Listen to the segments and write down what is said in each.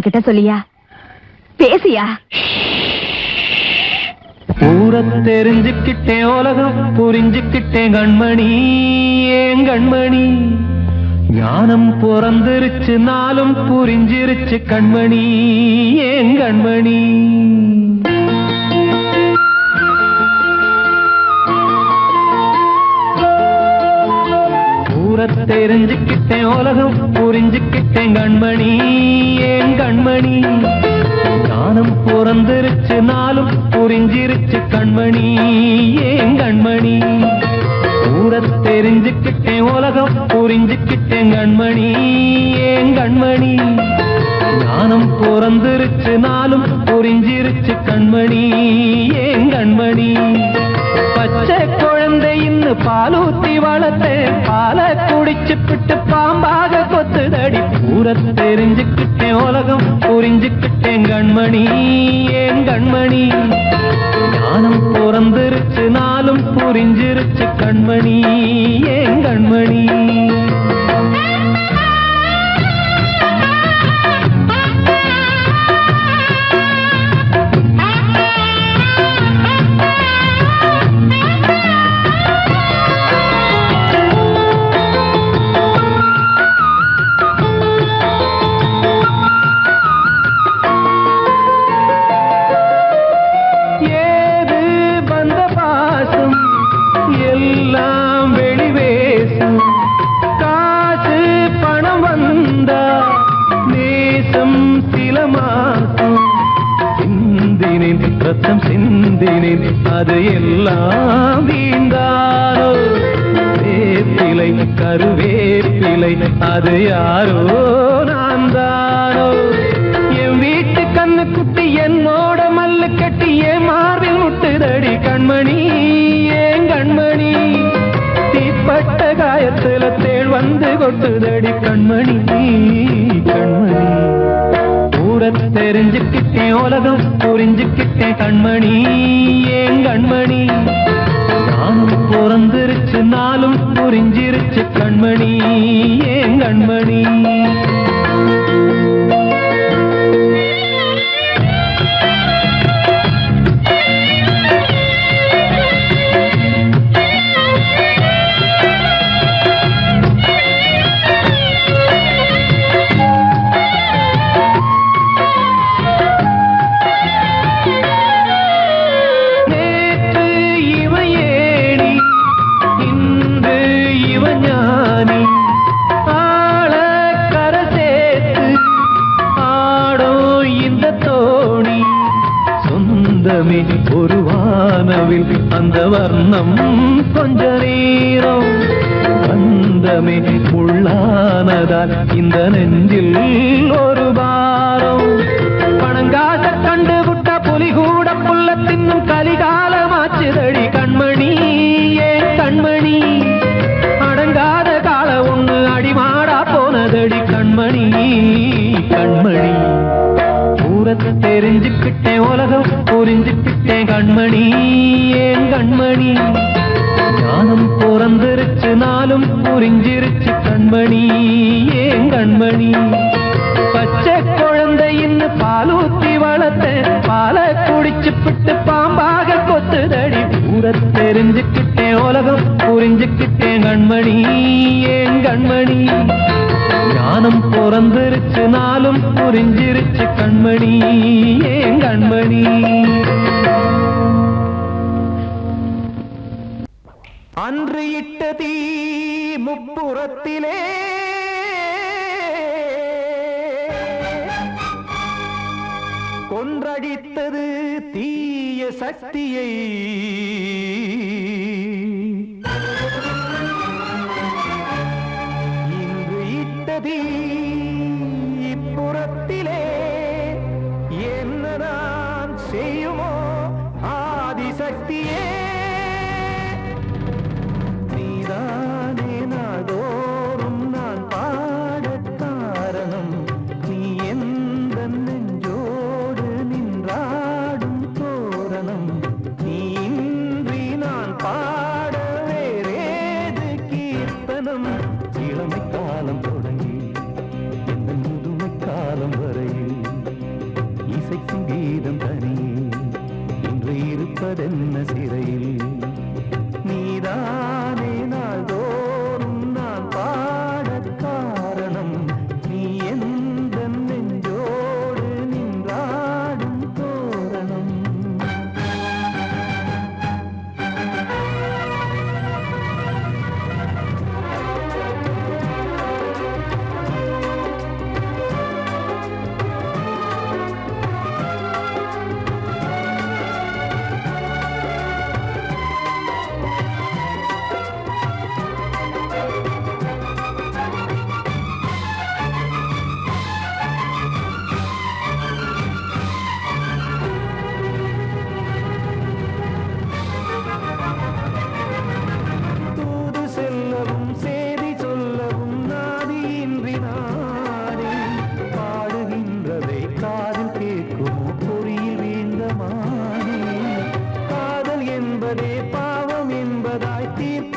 என்கிட்ட சொல்லியா? பேசியா? ஊரை தெரிஞ்சுக்கிட்டேன், உலகம் புரிஞ்சுக்கிட்டேன் கண்மணி, ஏன் கண்மணி. ஞானம் பிறந்திருச்சு, நாளும் புரிஞ்சிருச்சு கண்மணி, ஏன் கண்மணி. ஊரை தெரிஞ்சுக்கிட்டேன், உலகம் புரிஞ்சுக்கிட்டேன் கண்மணி, ஏன் கண்மணி. ஞானம் பிறந்திருச்சு, நாளும் புரிஞ்சிருச்சு கண்மணி, ஏன் கண்மணி. ஊரை தெரிஞ்சுக்கிட்டேன், உலகம் புரிஞ்சுக்கிட்டேன் கண்மணி, ஏன் கண்மணி. ஞானம் பிறந்திருச்சு, நாளும் புரிஞ்சிருச்சு கண்மணி, ஏன் கண்மணி. பச்சை குழந்தை இன்னும் பாலூத்தி வளர்த்தேன், பால குடிச்சு பிட்டு பாம்பாக கொத்துதடி. ஊரை தெரிஞ்சுக்கிட்டேன், உலகம் புரிஞ்சுக்கிட்டேன் கண்மணி, ஏன் கண்மணி. ஞானம் பிறந்திருச்சு, நாளும் புரிஞ்சிருச்சு கண்மணி, ஏன் கண்மணி. ரத்தம் சிந்தினேன், அது எல்லாம் வீந்தாரோ. வேப்பிலை கருவேப்பிலை, அது யாரோ நான் தானோ. என் வீட்டு கண்ணு குட்டி என்னோட மல்லு கட்டி என் மார்பில் முட்டுதடி கண்மணி, ஏன் கண்மணி. தீப்பட்ட காயத்துல தேள் வந்து கொட்டுதடி கண்மணி, கண்மணி. ஊரை தெரிஞ்சுக்கிட்டேன், உலகம் புரிஞ்சுக்கிட்டேன் கண்மணி, ஏன் கண்மணி. நானும் பிறந்திருச்சு, நாளும் புரிஞ்சிருச்சு கண்மணி, ஏன் கண்மணி. ஒரு வானவில் அந்த வர்ணம் கொஞ்ச நேரம் வந்தமே உள்ளானதால் இந்த நெஞ்சில் ஒரு பாரம். பணங்காச கண்டு விட்ட புலி கூட புல்ல தின்னும் கலிகாலமாச்சுதடி கண்மணி, ஏன் கண்மணி. அடங்காத கால ஒண்ணு அடிமாடா போனதடி கண்மணி, கண்மணி. ஊரை தெரிஞ்சுக்கிட்டேன், உலகம் புரிஞ்சுக்கிட்டேன் கண்மணி, ஏன் கண்மணி. ஞானம் பிறந்திருச்சு, நாளும் புரிஞ்சிருச்சு கண்மணி, ஏன் கண்மணி. பச்சை குழந்தை இன்னும் பாலூத்தி வளர்த்தேன், பால குடிச்சு பிட்டு பாம்பாக கொத்துதடி. ஊரை தெரிஞ்சுக்கிட்டேன், உலகம் புரிஞ்சுக்கிட்டேன் கண்மணி, ஏன் கண்மணி. ஞானம் பிறந்திருச்சு, நாளும் புரிஞ்சிருச்சு கண்மணி, ஏன் கண்மணி. அன்று இட்ட தீ முப்புறத்திலே கொன்றடித்தது தீய சக்தியை. இன்று இட்டதீ இப்புறத்திலே என்ன நான் செய்யுமோ ஆதிசக்தியே. நீதானே நாடோறும் நான் பாட காரணம், நீ எந்த நெஞ்சோடு நின்றாடும் தோரணம். நீ இன்றி நான் பாட வேறேது கீர்த்தனம். இளமை காலம் தொடங்கி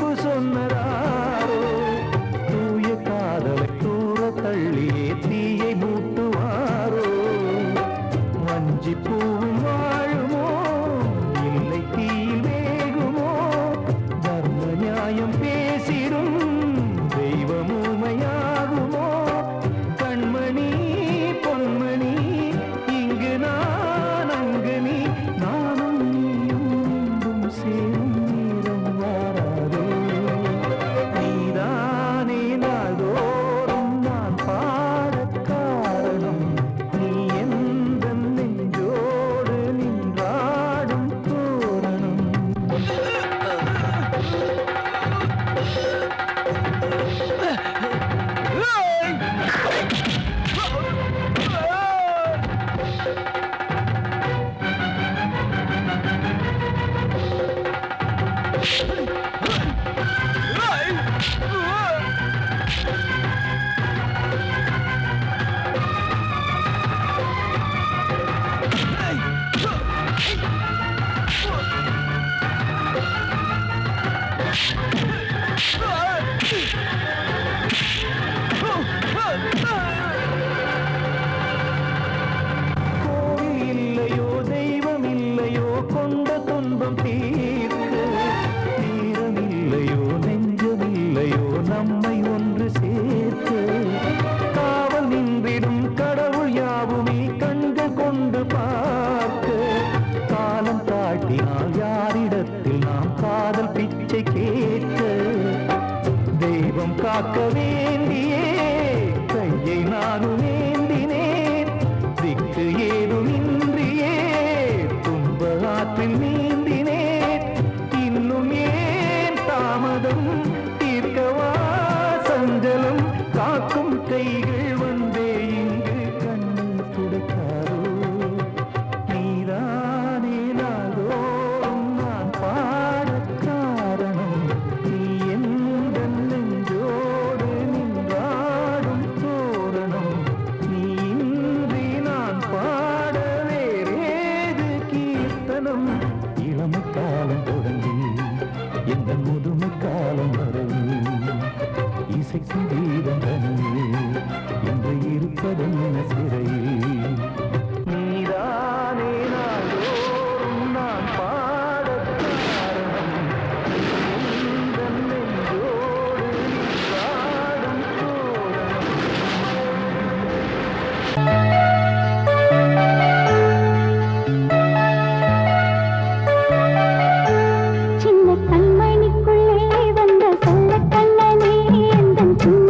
தீர்ப்பு சொன்னதாரோ தூய காதலை தூர தள்ளியே தீயை மூட்டுவாரோ வஞ்சி பூவும் வாழுமோ இல்லை தீயில் வேகுமோ தர்ம நியாயம் பேசிடும் தெய்வம் ஊமையாகுமோ கண்மணி பொன்மணி இங்கு நான் அங்கு நீ நானும் நீயும் மீண்டும் சேரும் நேரம் வாராதோ நீதானே நாள்தோறும் நான் பாடக் காரணம் நீ எந்த நெஞ்சோடு நின்றாடும் தோரணம் கோவில் இல்லையோ தெய்வம் இல்லையோ கொண்ட துன்பம் தீர்க்க நேரம் இல்லையோ நெஞ்சம் இல்லையோ நம்மை ஒன்று சேர்க்க காவல் நின்றிடும் கடவுள் யாவுமே கண்கள் கொண்டு பார்க்க காலம் தாட்டினால் யாரிடத்தில் நாம் காதல் பிச்சை கேட்க தெய்வம் காக்க வேண்டியே கையை நானும் ஏந்தினேன் திக்கு ஏதுமின்றியே துன்ப ஆற்றில் நீந்தினேன் இன்னும் ஏன் தாமதம் தீர்க்கவா சஞ்சலம் காக்கும் கைகள் வந்தே இங்கு கண்ணீர் துடைக்காரோ நீதானே நாள்தோறும் நான் பாடக் காரணம் நீ எந்த நெஞ்சோடு நின்றாடும் தோரணம் நீ இன்றி நான் பாட வேறேது கீர்த்தனம் இளமை காலம் தொடங்கி எந்த முதுமை காலம் வரை இசைக்கும் கீதம் தனியே என்று இருப்பதென்ன சிறையில் நீதானே நாள்தோறும் நான் பாடக் காரணம் எந்த நெஞ்சோடு நின்றாடும் தோரணம் சின்ன கண்மணிக்குள்ளே வந்த செல்ல கண்ணனே எந்தன் சின்ன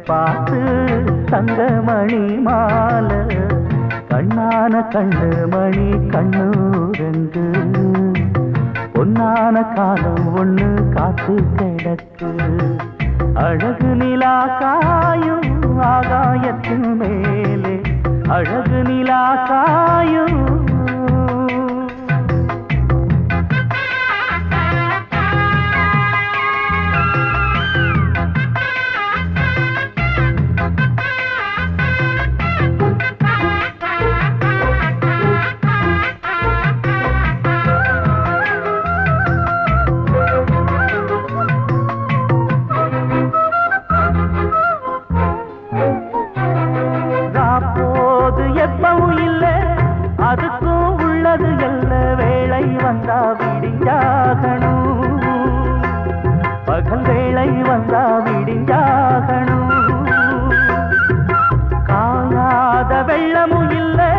பார்த்து தங்கமணி மாலை கண்ணான கண்ணு மணி கண்ணூரங்கு பொன்னான காலம் ஒண்ணு காத்து கிடக்கு அழகு நிலா காயும் ஆகாயத்தின் மேலே அழகு நிலா காயும் எப்பவும் இல்லை அதுக்கும் உள்ளது எல்ல வேளை வந்தா விடிஞ்சாகணும் பகல் வேளை வந்தா விடிஞ்சாகணும் காணாத வெள்ளமும் இல்லை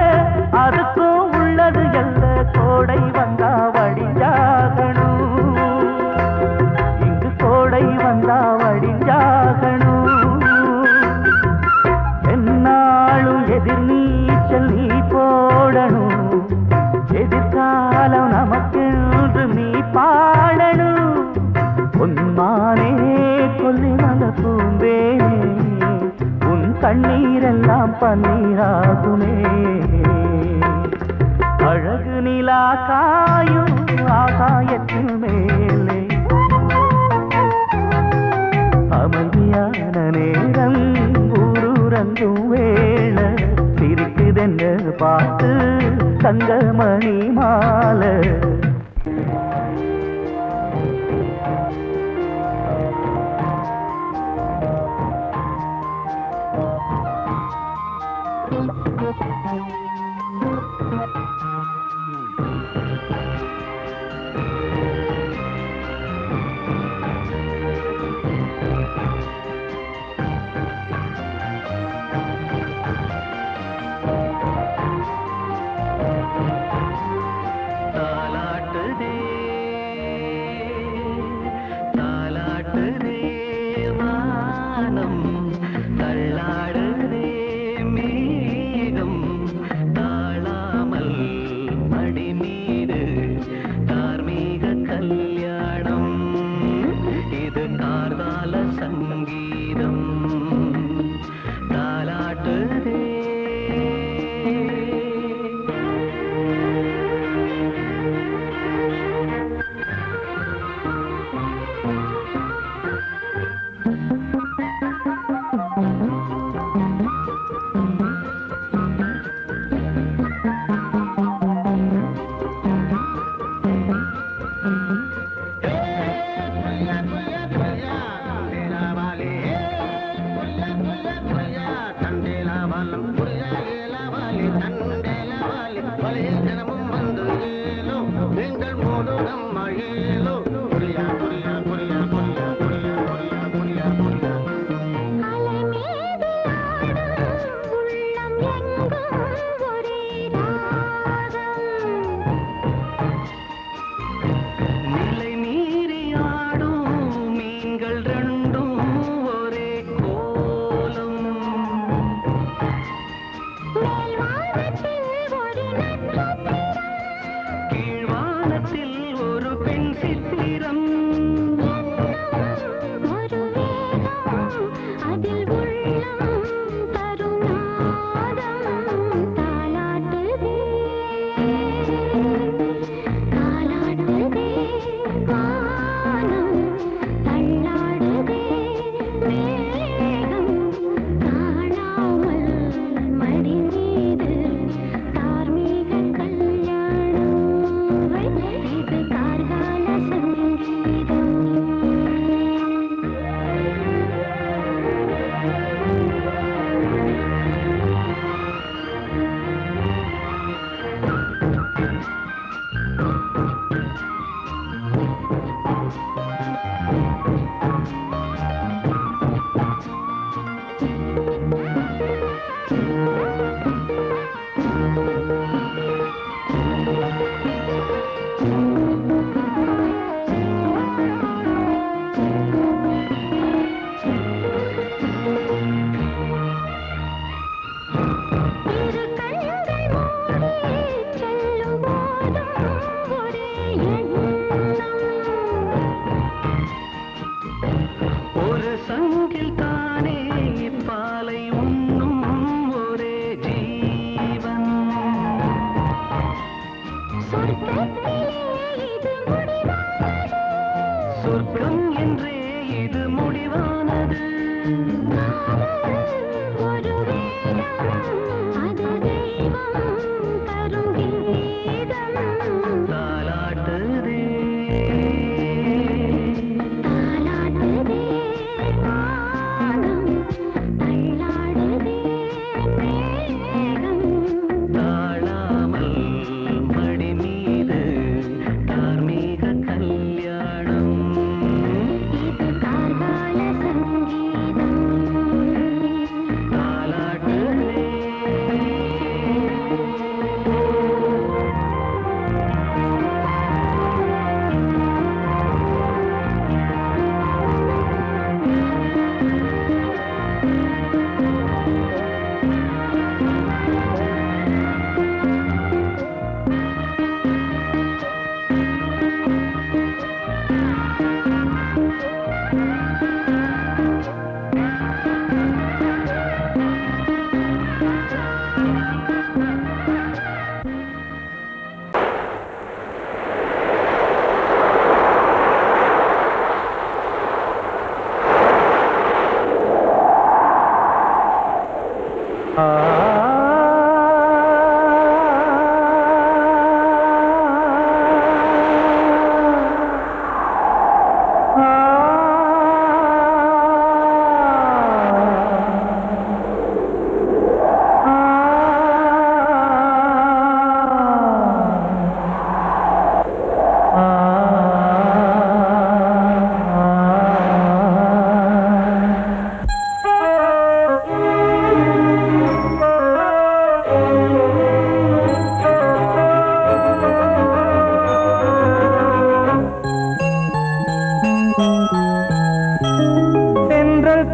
அதுக்கும் உள்ளது எல்ல கோடை வந்தா வடிஞ்சாகணும் இங்கு கோடை வந்தா வடிஞ்சாகணும் என்னாலும் எதிர் நீச்சல் நீ போடணும் எதிர்காலம் நமக்கென்று நீ பாடணும் உன்மானே கொல்லிமல பூந்தேனே உன் கண்ணீரெல்லாம் பன்னீராகுமே அழகு நிலா காயும் ஆகாயத்தின் மேலே அமைதியான நேரம் ஊரூரங்கும் வேள சிரிக்குதென்று பார்த்து தங்கமணி மாலை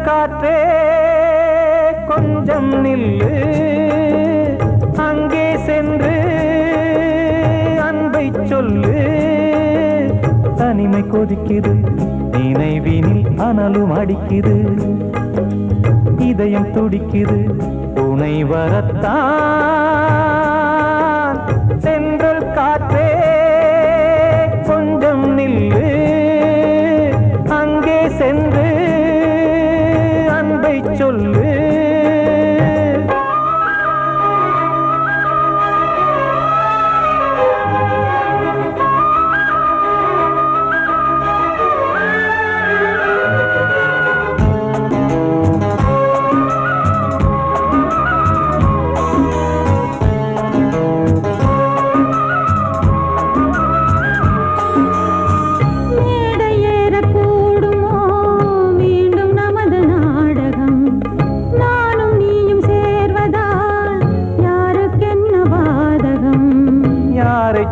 காற்றே கொஞ்சம் நில்லு, அங்கே சென்று அன்பை சொல்லு. தனிமை கொதிக்குது, நினைவினில் அனலும் அடிக்குது, இதயம் துடிக்குது, துணை வரத்தான். சென்றல் காற்றே கொஞ்சம் நில்லு, அங்கே சென்று அன்பை சொல்லு.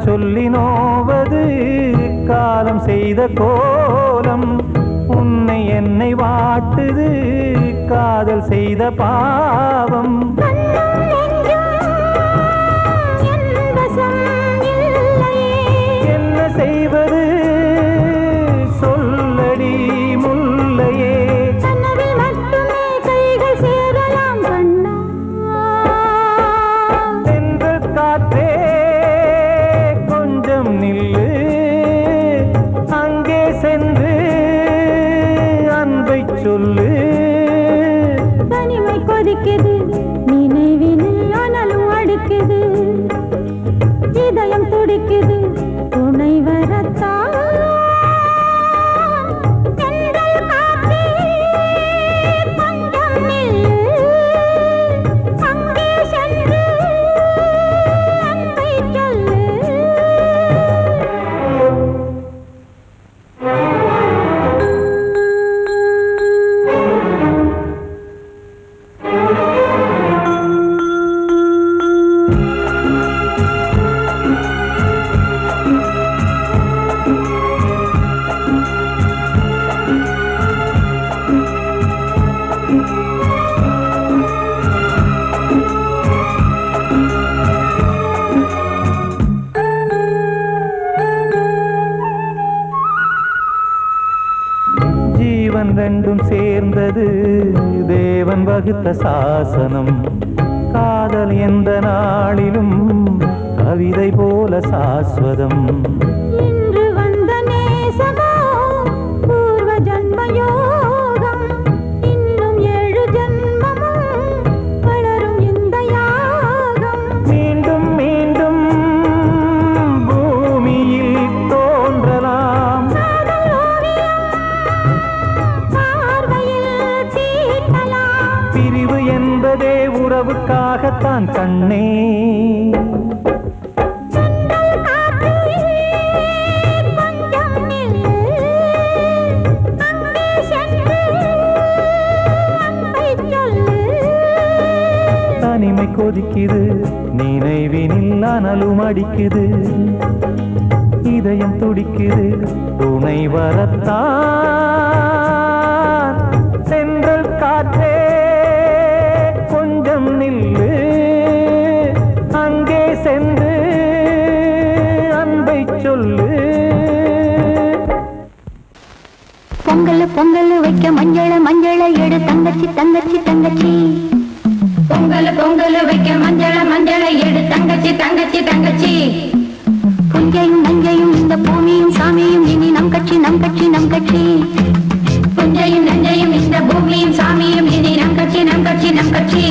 சொல்லி நோவது காலம் செய்த கோலம், உன்னை என்னை வாட்டுது காதல் செய்த பாவம். என்ன செய்வது சொல்லடி முல்லையே, சென்ற காற்றே நில்லு, அங்கே சென்று அன்பை சொல்லு. தனிமை கொதிக்குது, நினைவினில் அனலும் அடிக்குது, இதயம் துடிக்குது, துணை வரத்தான். ரெண்டும் சேர்ந்தது தேவன் வகுத்த சாசனம், காதல் எந்த நாளிலும் கவிதை போல சாஸ்வதம். இன்று வந்த நேசமோ பூர்வ ஜன்ம யோகம், இன்னும் 7 ஜன்மமும் வளரும் இந்த யாகம். மீண்டும் மீண்டும் பூமியில் தோன்றலாம், பிரிவு என்பதே உறவுக்காகத்தான் கண்ணே. தனிமை கொதிக்குது, நினைவினில் அனலும் அடிக்குது, இதயம் துடிக்குது, துணை வரத்தான். சென்றல் காற்றே கொஞ்சம் நில்லு, அங்கே சென்று அன்பை சொல்லு. பொங்கல் பொங்கல் வைக்க மஞ்சள மஞ்சள எடு தங்கச்சி தங்கச்சி தங்கச்சி. பொங்கல் பொங்கல் வைக்க மஞ்சள மஞ்சள எடு தங்கச்சி தங்கச்சி தங்கச்சி. புஞ்சையும் நஞ்சையும் இந்த பூமியும் சாமியும் இனி நம் கட்சி நம் கட்சி நம் கட்சி. புஞ்சையும் நஞ்சையும் இந்த பூமியும் சாமியும் இனி நம் கட்சி நம் கட்சி நம் கட்சி.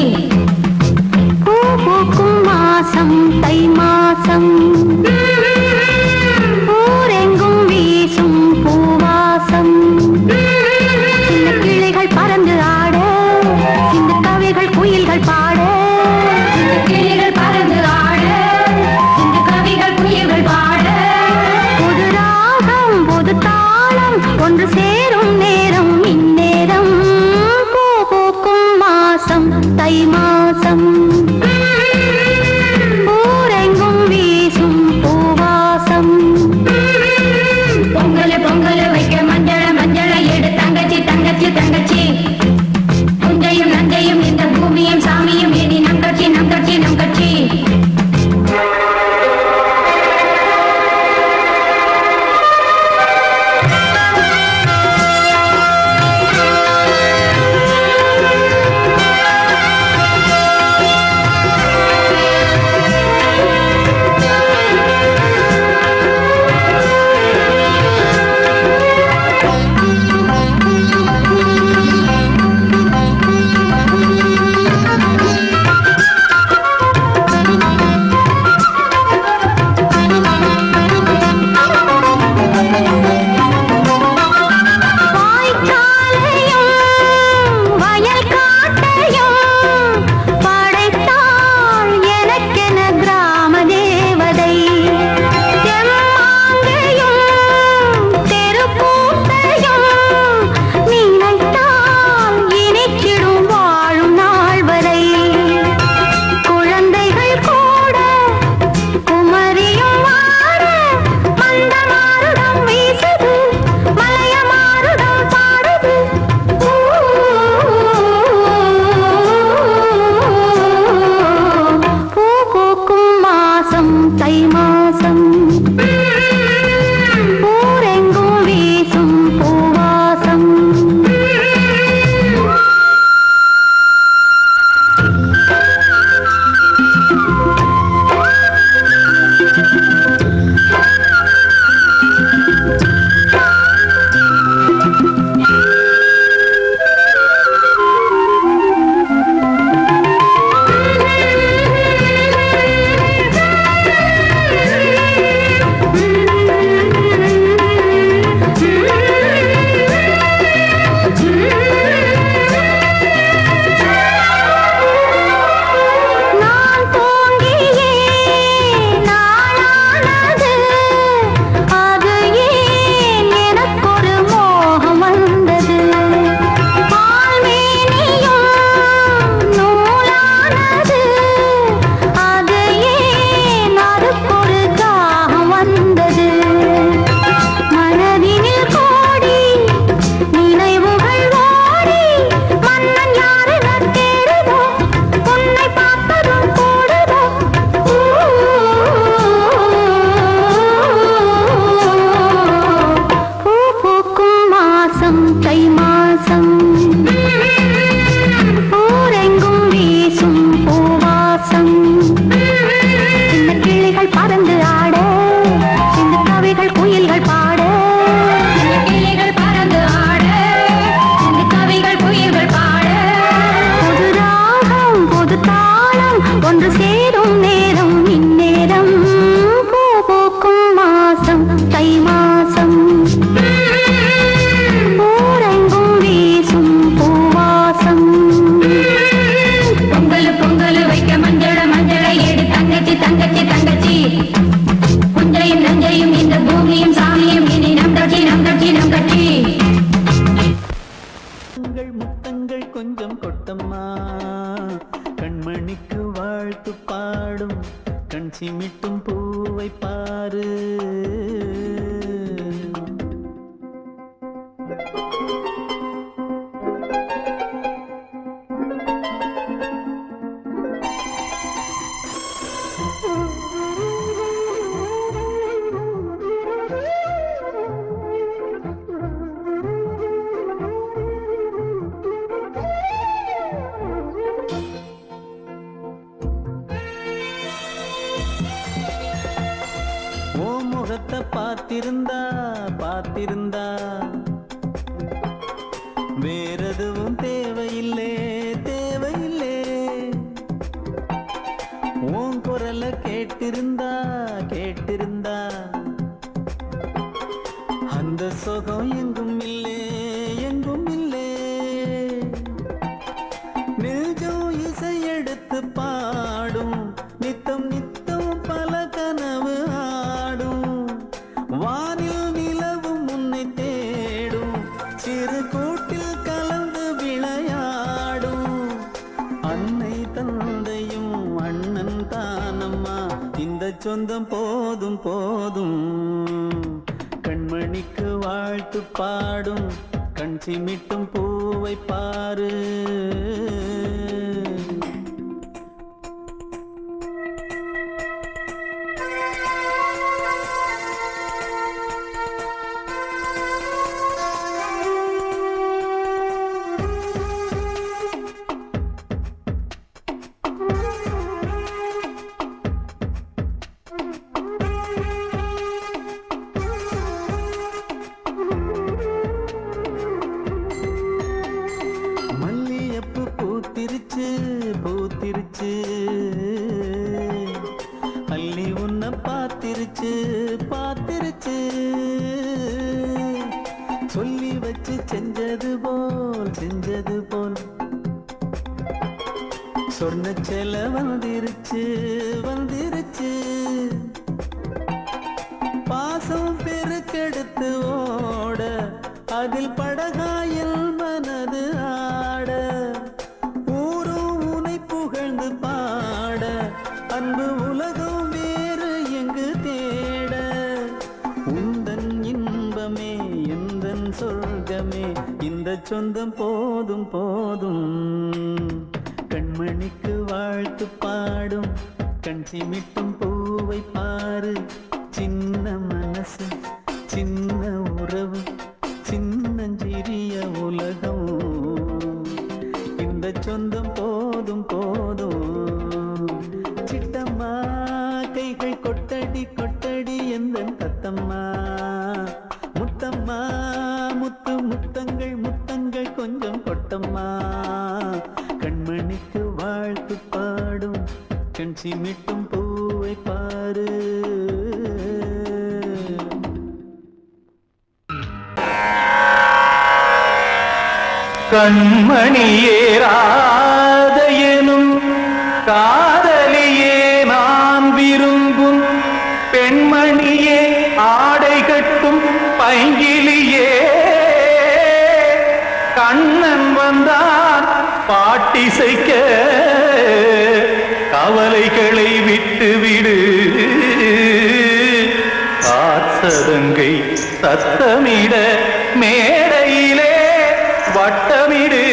மாசம் தை மாசம் ஊரெங்கும் வீசும் பூவாசம் சின்ன கிளைகள் பறந்து ஆட சின்ன கவிகள் குயில்கள் பாட கிளிகள் பறந்து ஆட இந்த கவிகள் குயில்கள் பாட புது ராகம் புது தாளம் ஒன்று சேரும் நேரம் இந்நேரம் பூ பூக்கும் மாசம் தை மாசம் ஊரெங்கும் வீசும் பூவாசம் பொங்கல் பொங்கல் வைக்க மஞ்சள மஞ்சள எடு தங்கச்சி தங்கச்சி தங்கச்சி புஞ்சையும் நஞ்சையும் இந்த பூமியும் சாமியும் இனி நம் கட்சி நம் கட்சி நம் கட்சி தை மாசம் ஊரெங்கும் வீசும் பூவாசம் தை மாசம் ஊரெங்கும் வீசும் பூவாசம் சின்ன கிளிகள் பறந்து ஆட சின்ன கவிகள் குயில்கள் பாட கிளிகள் பறந்து ஆட இந்த கவிகள் குயில்கள் பாட புது ராகம் புது தாளம் ஒன்று சேரும் நேரம் இந்நேரம் பூ பூக்கும் மாசம் தை மாசம் ஊரெங்கும் வீசும் பூவாசம் பொங்கல் பொங்கல் வைக்க மஞ்சள மஞ்சள எடு தங்கச்சி தங்கச்சி தங்கச்சி புஞ்சையும் நஞ்சையும் இந்த பூமியும் சாமியும் இனி நம் கட்சி நம் கட்சி நம் கட்சி உங்கள் முத்தங்கள் கொஞ்சம் கொட்டம்மா கண்மணிக்கு வாழ்த்து பாடும் கண் சிமிட்டும் பூவை பாரு முகத்தை பார்த்திருந்தா வேறெதுவும் தேவையில்லை உன் குரலை எடுத்து பாடும் நித்தம் நித்தம் பல கனவு ஆடும் வானில் நிலவும் உன்னை தேடும் சிறு கூட்டில் கலந்து விளையாடும் அன்னை தந்தையும் அண்ணன் தானம்மா இந்த சொந்தம் போதும் போதும் கண்மணிக்கு வாழ்த்து பாடும் கண் சிமிட்டும் பூவை பாரு பூத்திருச்சு பூத்திருச்சு அள்ளி உன்னை பார்த்திருச்சு பார்த்திருச்சு சொல்லி வச்சு செஞ்சது போல் சொன்ன செல வந்துருச்சு வந்துருச்சு பாசம் பெருக்கெடுத்து ஓட அதில் படகாயில் மனது ஆட பாட அன்பு உலகம் வேறு எங்கு தேட உந்தன் இன்பமே எந்தன் சொர்க்கமே இந்த சொந்தம் போதும் போதும் கண்மணிக்கு வாழ்த்து பாடும் கண் சிமிட்டும் பூவை பாரு சின்ன மனசு சின்ன உறவு சின்னஞ்சிறிய உலகம் இந்த சொந்தம் போதும் போதும் சிட்டம்மா கைகள் கொட்டடி கொட்டடி எந்தன் தத்தம்மா முத்தம்மா முத்து முத்தங்கள் முத்தங்கள் கொஞ்சம் கொட்டம்மா கண்மணிக்கு வாழ்த்து பாடும் கண் சிமிட்டும் பூவை பாரு கண்மணியேராதையனும் காதலியே நான் விரும்பும் பெண்மணியே ஆடை கட்டும் பைங்கிலியே கண்ணன் வந்தான் பாட்டிசைக்க கவலைகளை விட்டுவிடு ஆசதங்கை சத்தமிட மேடையிலே வட்டமிடு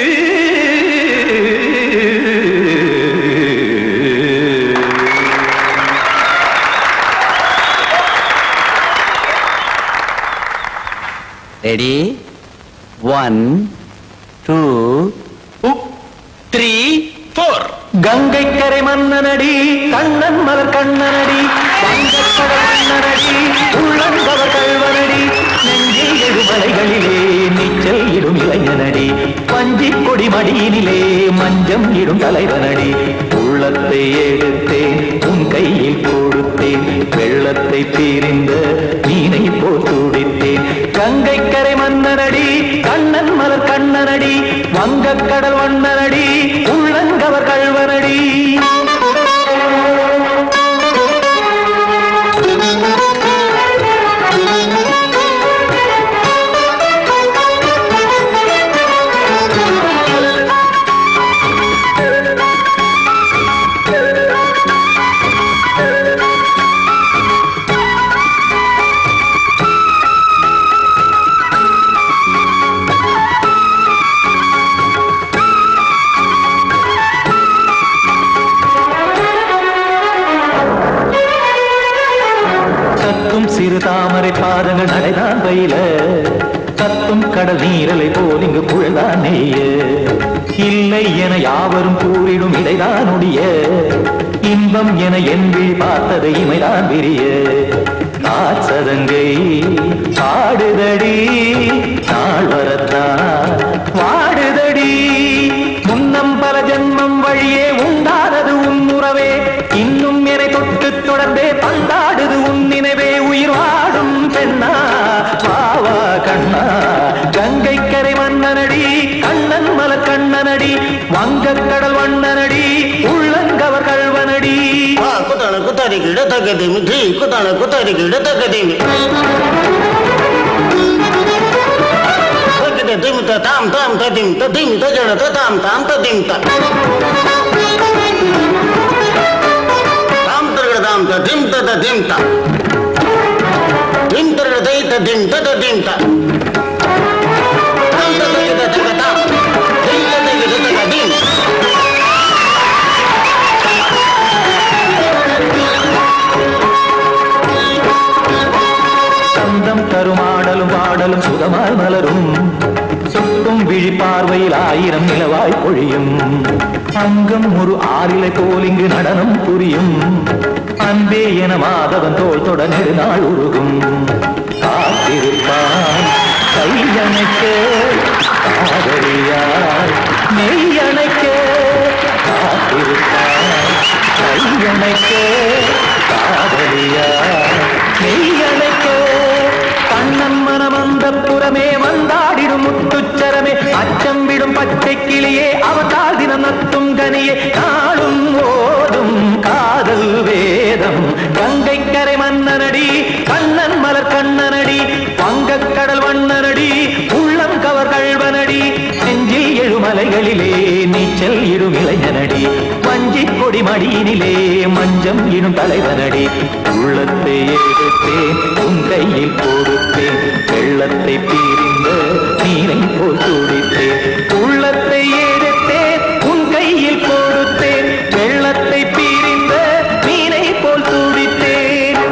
ரெடி 1 2 3 4 கங்கை கரை மன்னனடி கண்ணன் மலர் கண்ணனடி வங்கக்கடல் மன்னனடி உள்ளங்கவர் கல்வனடி நெஞ்சில் எழுமலைகளிலே நீச்சல் இடும் இளைஞனடி பஞ்சிக் கொடி மடியினிலே மஞ்சம் இடும் தலைவனடி உள்ளத்தை எடுத்தேன் உன் கையில் கொடுத்தேன் வெள்ளத்தை தீரிந்த மீனை போல் துடித்தேன் கங்கை கரை மன்னனடி கண்ணன் மலர் கண்ணனடி வங்கக்கடல் வண்ணனடி உள்ளங்கவர் கல்வனடி சிறு தாமரை பாதங்கள் நடைதான் பயில கத்தும் கடல் நீரலை போல் இங்கு புழதான் நெய்ய இல்லை என யாவரும் கூறிடும் இடைதான் உடைய இன்பம் என என்பி பார்த்ததை இமைதான் விரிய காசதங்கை பாடுதடி நாள் வரத்தான் வாடுதடி முன்னம் பல ஜென்மம் வழியே உண்டானது உன் உறவே இன்னும் என்னை தொட்டு தொடர்ந்தே பந்தாடுது உன் நினைவே உயிர் வாடும் பெண்ணா பாவா கண்ணா கங்கை கரை மன்னனடி கண்ணன் மலர் கண்ணனடி வங்கக்கடல் வண்ணனடி உள்ளன் உள்ளங்கவர் கழ்வனடி. குத்தன குத்தரி கிட தகதிமி தி குத்தன குத்தரி கிட தகதிமி தகதி திமித தாம் தாம் ததிம் ததிம் தஜன தாம் தாம் ததிம் தாம் தரகட தாம் ததிம் ததிம் தாம் திம் தரகட தை ததிம் ததிம் தாம் தாம் ததிம் ததிம் தாம் திம் ததிம் ததிம் சந்தம் கருமாடலும் பாடலும் சுகமாய் மலரும். சுட்டும் விழி பார்வையில் 1000 நிலவாய் பொழியும். அங்கம் ஒரு ஆறிலை போல் இங்கு நடனம் புரியும். அன்பே என மாதவன் தோள் தொட நெடுநாள் உருகும். காத்திருப்பான் கையணைக்க காதலியாய் மெய்யணைக்க. காத்திருப்பான் கையணைக்க காதலியாய் மெய்யணைக்க. கண்ணன் மனமந்த புறமே வந்தாடிடும் முத்துச்சரமே. அச்சம் விடும் பச்சை கிளியே அவதால் தினம் நத்தும் கனியே. நாளும் ஓதும் காதல் வேதம் கங்கை கரை மன்னனடி. கண்ணன் மலர் கண்ணனடி வங்கக் கடல் வண்ணனடி. உள்ளம் கவர் கழ்வனடி. நெஞ்சில் எழுமலைகளிலே நீச்சல் இடும் இளைஞனடி. வஞ்சி கொடி மடியினிலே மஞ்சம் இடும் தலைவனடி. உள்ளத்தை எடுத்தேன் உன் கையில் கொடுத்தேன். வெள்ளத்தை பிரிந்த நீரை போல் துடித்தேன். உள்ளத்தை எடுத்தேன் உன் கையில் கொடுத்தேன். வெள்ளத்தை பிரிந்த நீரை போல் துடித்தேன்.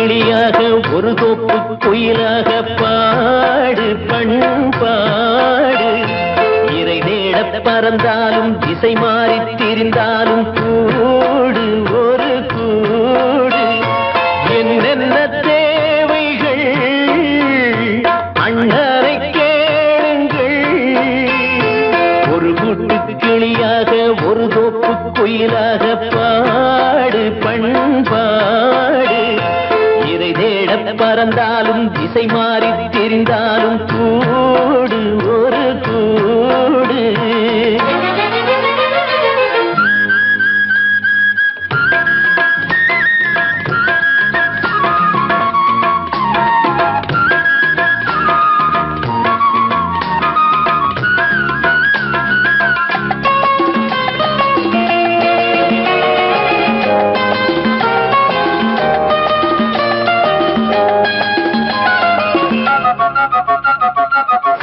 கிளியாக ஒரு தோப்பு குயிலாக பாடு பண்பாடு இறை தேட பறந்தாலும் திசை மாறி திரிந்தாலும் கூடு ஒரு கூடு என்னென்ன தேவைகள் அண்ணரை கேளுங்கள் ஒரு கூட்டு கிளியாக ஒரு தோப்பு குயிலாக பாடு பண்பாடு இறை தேட பறந்தாலும் திசை மாறி தெரிந்தாலும் கூடு ஒரு கூடு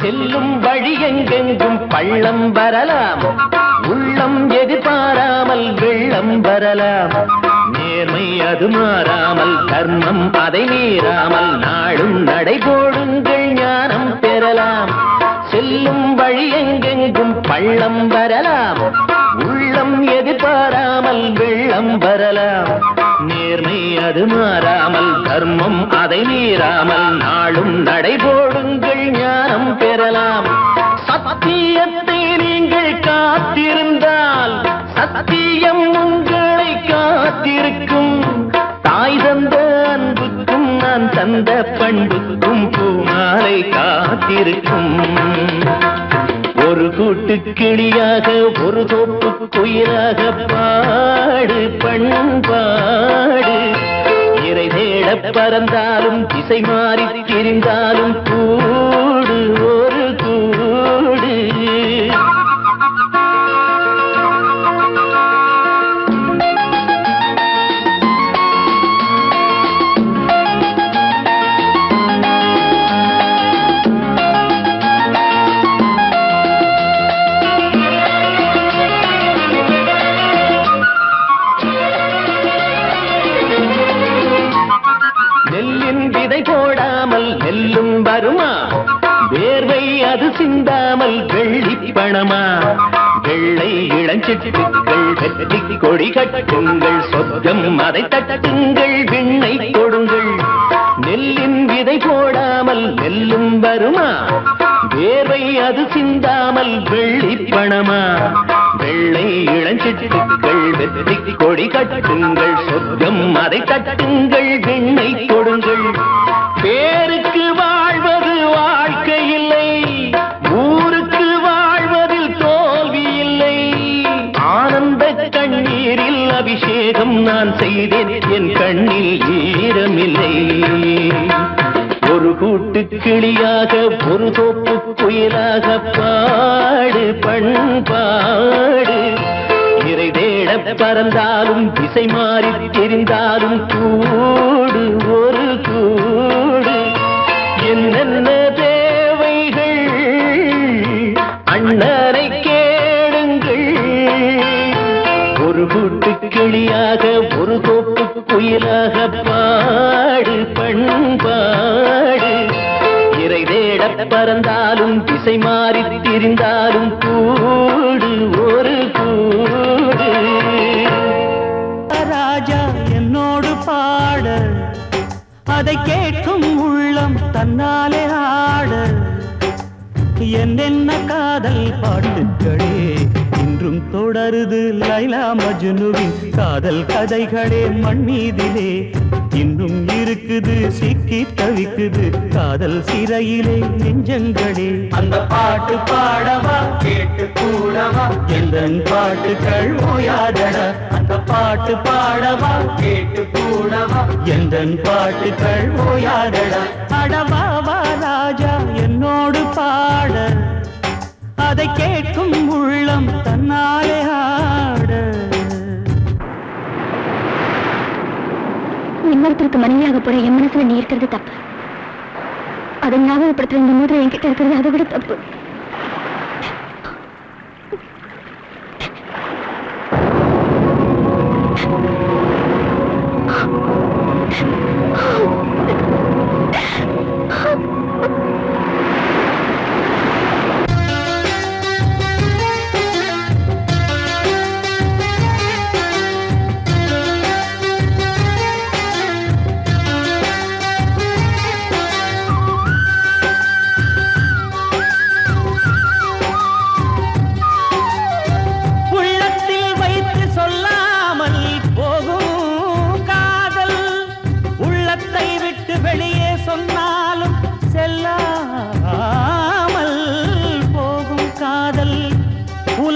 செல்லும் வழி எங்கெங்கும் பள்ளம் வரலாம் உள்ளம் எதிர்பாராமல் வெள்ளம் வரலாம் நேர்மை அது மாறாமல் தர்மம் அதை மீறாமல் நாடும் நடைபோடுங்கள் ஞானம் பெறலாம் செல்லும் வழி எங்கெங்கும் பள்ளம் வரலாம் உள்ளம் எதிர்பாராமல் வெள்ளம் வரலாம் நேர்மை அது மாறாமல் தர்மம் அதை மீறாமல் நாளும் நடைபோடுங்கள் ஞானம் பெறலாம் சத்தியத்தை நீங்கள் காத்திருந்தால் சத்தியம் உங்களை காத்திருக்கும் தாய் தந்த அன்புக்கும் நான் தந்த பண்புக்கும் பூமாலை காத்திருக்கும் ஒரு கூட்டு கிளியாக ஒரு தோப்பு குயிலாக பாடு பண்பாடு இறை தேட பறந்தாலும் திசை மாறி திரிந்தாலும் கூடு ஒரு கூடு போடாமல் நெல்லும் வருமா வேர்வை அது சிந்தாமல் வெள்ளி பணமா வெள்ளை இளஞ்சிட்டுக்கள் வெற்றி கொடி கட்டுங்கள் சொர்க்கம் அதை தட்டுங்கள் விண்ணை கொடுங்கள் நெல்லின் விதை போடாமல் நெல்லும் வருமா வேர்வை அது சிந்தாமல் வெள்ளி பணமா வெள்ளை இளஞ்சிட்டுக்கள் வெற்றி கொடி கட்டுங்கள் சொர்க்கம் அதை தட்டுங்கள் விண்ணை கொடுங்கள் பேருக்கு வாழ்வது வாழ்க்கை இல்லை ஊருக்கு வாழ்வதில் தோல்வி இல்லை ஆனந்த கண்ணீரில் அபிஷேகம் நான் செய்தேன் என் கண்ணில் ஈரமில்லை ஒரு கூட்டு கிளியாக ஒரு தோப்பு குயிலாக பாடு பண்பாடு இறை தேட பறந்தாலும் திசை மாறி தெரிந்தாலும் கூடு ஒரு கூடு என்னென்ன தேவைகள் அண்ணரை கேளுங்கள் ஒரு கூட்டு கிளியாக ஒரு தோப்பு குயிலாக பாடு பண்பாடு இறை தேட பறந்தாலும் திசை மாறி திரிந்தாலும் கூடு ஒரு கூடு ராஜா என்னோடு பாட அதை கேட்கும் உள்ளம் தன்னாலே ஆட என்னென்ன காதல் பாட்டுக்களே இன்றும் தொடருது லைலா மஜ்னுவின் காதல் கதைகளே மண் மீதிலே இன்னும் இருக்குது சிக்கி தவிக்குது காதல் சிறையிலே நெஞ்சங்களே அந்த பாட்டு பாடவா கேட்டு கூடவா எந்தன் பாட்டுகள் ஓயாதடா அந்த பாட்டு பாடவா கேட்டு கூடவா எந்தன் பாட்டுகள் ஓயாதடா அடவாவா ராஜா என்னோடு பாட அதை கேட்கும் உள்ளம் தன்னாலே ஆட இன்னொருத்தருக்கு மனைவியாக போற என் மனசுல நீ இருக்கிறது தப்பு அதை ஞாபகப்படுத்துற இந்த முதல்ல என்கிட்ட இருக்கிறது அதை விட தப்பு Oh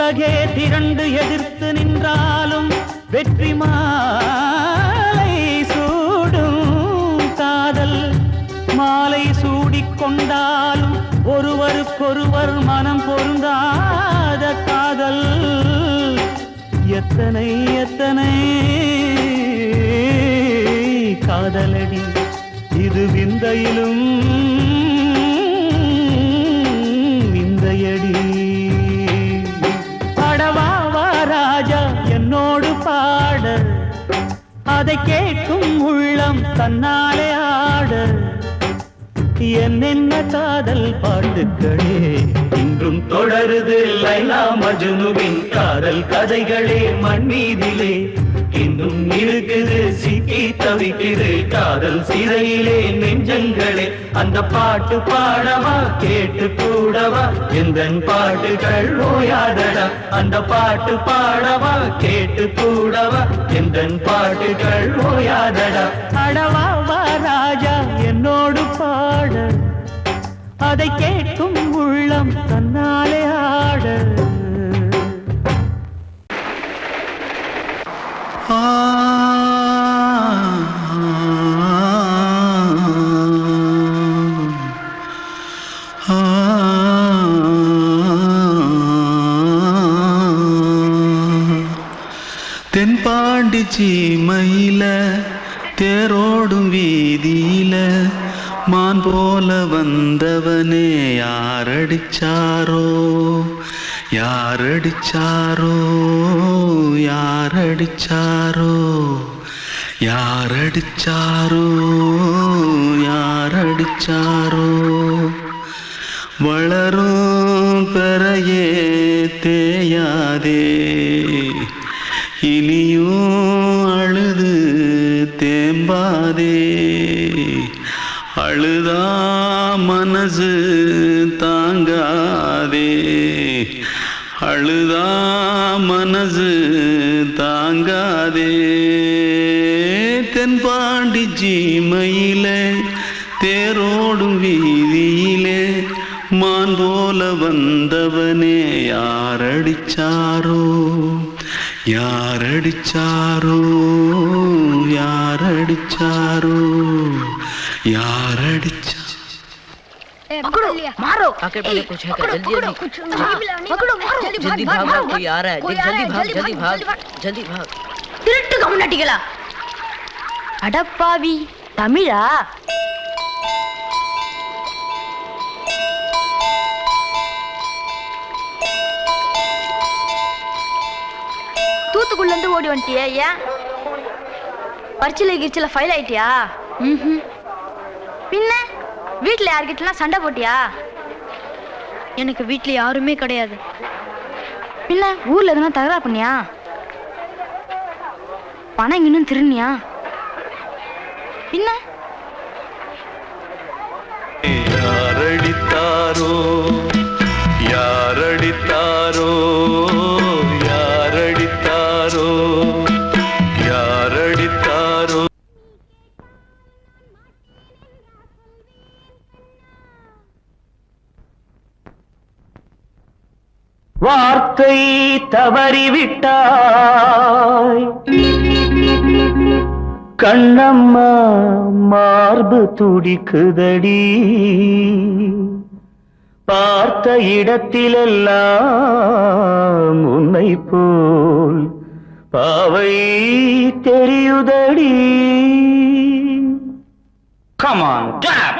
உலகே திரண்டு எதிர்த்து நின்றாலும் வெற்றி மாலை சூடும் காதல் மாலை சூடிக்கொண்டாலும் ஒருவருக்கொருவர் மனம் பொருந்தாத காதல் எத்தனை எத்தனை காதலடி இது விந்தையிலும் விந்தையடி. அடவாவா ராஜா என்னோடு பாட அதை கேட்கும் உள்ளம் தன்னாலே ஆட என்னென்ன காதல் பாட்டுக்களே இன்றும் தொடருது லைலா மஜ்னுவின் காதல் கதைகளே மண் மீதிலே இன்னும் இருக்குது சிக்கி தவிக்குது காதல் சிறையிலே நெஞ்சங்களே அந்த பாட்டு பாடவா கேட்டு கூடவா எந்தன் பாட்டுகள் ஓயாதடா அந்த பாட்டு பாடவா கேட்டு கூடவா எந்தன் பாட்டுகள் ஓயாதடா. அடவாவா ராஜா என்னோடு பாட அதை கேட்கும் உள்ளம் தன்னாலே ஆட. தென்பாண்டி சீமையில தேரோடும் வீதியில மான் போல வந்தவனே யாரடிச்சாரோ யாரடிச்சாரோ யாரடிச்சாரோ யாரடிச்சாரோ யாரடிச்சாரோ வளரும் பெறையே தேயாதே இனியும் அழுது தேம்பாதே அழுதா மனசு தாங்காதே அழுதா மனசு தாங்காதே. தென்பாண்டி சீமையிலே தேரோடும் வீதியிலே மான் போல வந்தவனே யாரடிச்சாரோ யாரடிச்சாரோ யாரடிச்சாரோ யாரடிச்சா. मारो आके पहले कुछ है क्या जल्दी जल्दी पकड़ो मारो जल्दी भाग भाग कोई आ रहा है जल्दी भाग जल्दी भाग திருட்டு கம்யூனிட்டிகளா அடப்பாவி தமிழா தூத்துக்குள்ள இருந்து ஓடி வந்துட்டியா? ஏன் பரிச்சையில கிரிச்சில ஃபைல் ஆயிட்டியா? பின்ன வீட்டுல யார்கிட்டலாம் சண்டை போட்டியா? எனக்கு வீட்டுல யாருமே கிடையாது. பின்ன ஊர்ல எதுனா தகராறு பண்ணியா? பணம் இன்னும் திருநியா? பின்ன யாரடித்தாரோ யாரடித்தாரோ யாரடித்தாரோ யாரடித்தாரோ. வார்த்தை தவறிவிட்டாய் கண்ணம்மா மார்பு துடிக்குதடி பார்த்த இடத்திலெல்லாம் உன்னை போல் பாவை தெரியுதடி. Come on, clap!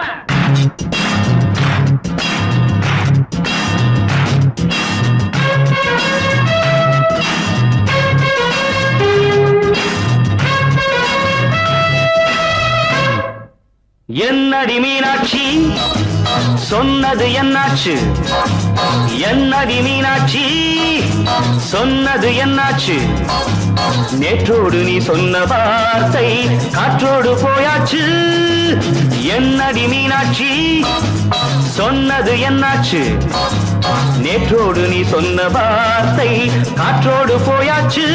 என்னடி மீனாட்சி சொன்னது என்னாச்சு? என்னடி மீனாட்சி சொன்னது என்னாச்சு? நேற்றோடு நீ சொன்ன வார்த்தை காற்றோடு போயாச்சு. என்னடி மீனாட்சி சொன்னது என்னாச்சு? நேற்றோடு நீ சொன்ன வார்த்தை காற்றோடு போயாச்சு.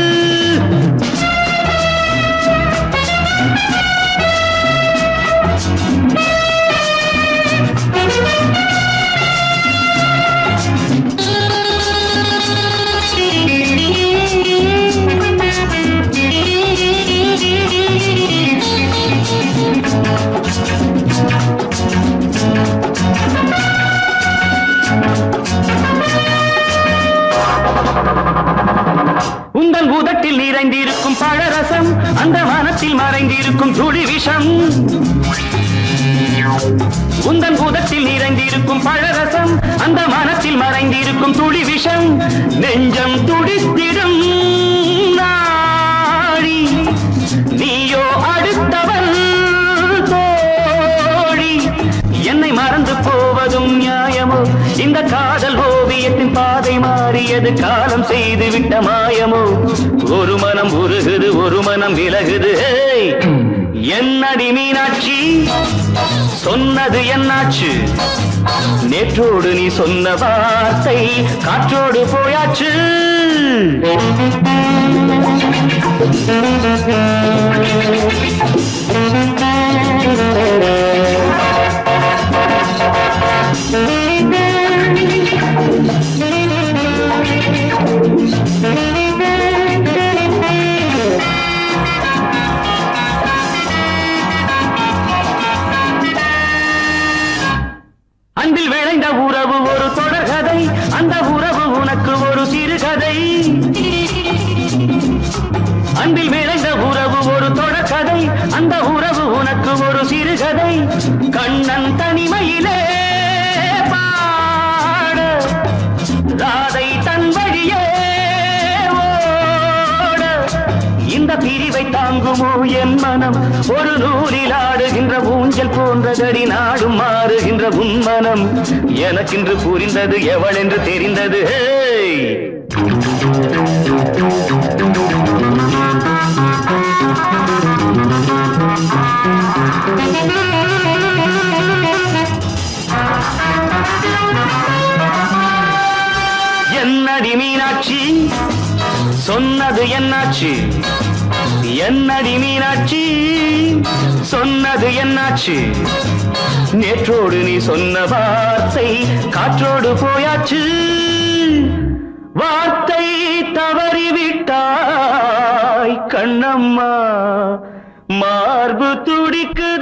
மறைந்திருக்கும் துளி விஷம், உந்தன் பூதத்தில் நிறைந்திருக்கும் பழரசம், அந்த மனத்தில் மறைந்திருக்கும் துளி விஷம், நெஞ்சம் துடித்திடும் நாடி, நீயோ அடுத்தவன் தோழி. என்னை மறந்து போவதும் நியாயமோ? இந்த காதல் ஓவியத்தின் பாதை மாறியது காலம் செய்து விட்ட மாயமோ? ஒரு மனம் உருகுது, ஒரு மனம் விலகுது. என்னடி மீனாட்சி, சொன்னது என்னாச்சு? நேற்றோடு நீ சொன்ன வார்த்தை காற்றோடு போயாச்சு. அன்பில் விளைந்த உறவு ஒரு தொடர்கதை, அந்த உறவு உனக்கு ஒரு சிறுகதை. அன்பில் விளைந்த உறவு ஒரு தொடர்கதை, அந்த உறவு உனக்கு ஒரு சிறுகதை. கண்ணன் தனிமையிலே பாட, ராதை தன் வழியே ஓட, இந்த பிரிவை தாங்குமோ என் மனம்? ஒரு நூலில் ஆடுகின்ற ஊஞ்சல் போன்றதடி நாடும் மாறுகின்ற உன்மனம். எனக்கென்று புரிந்தது எவள் என்று தெரிந்தது. என்னடி மீனாட்சி, சொன்னது என்னாச்சு? என்னடி மீனாட்சி, சொன்னது என்னாச்சு? நேற்றோடு நீ சொன்ன வார்த்தை காற்றோடு போயாச்சு. வார்த்தை தவறிவிட்டாய் கண்ணம்மா, மார்பு துடிக்குது.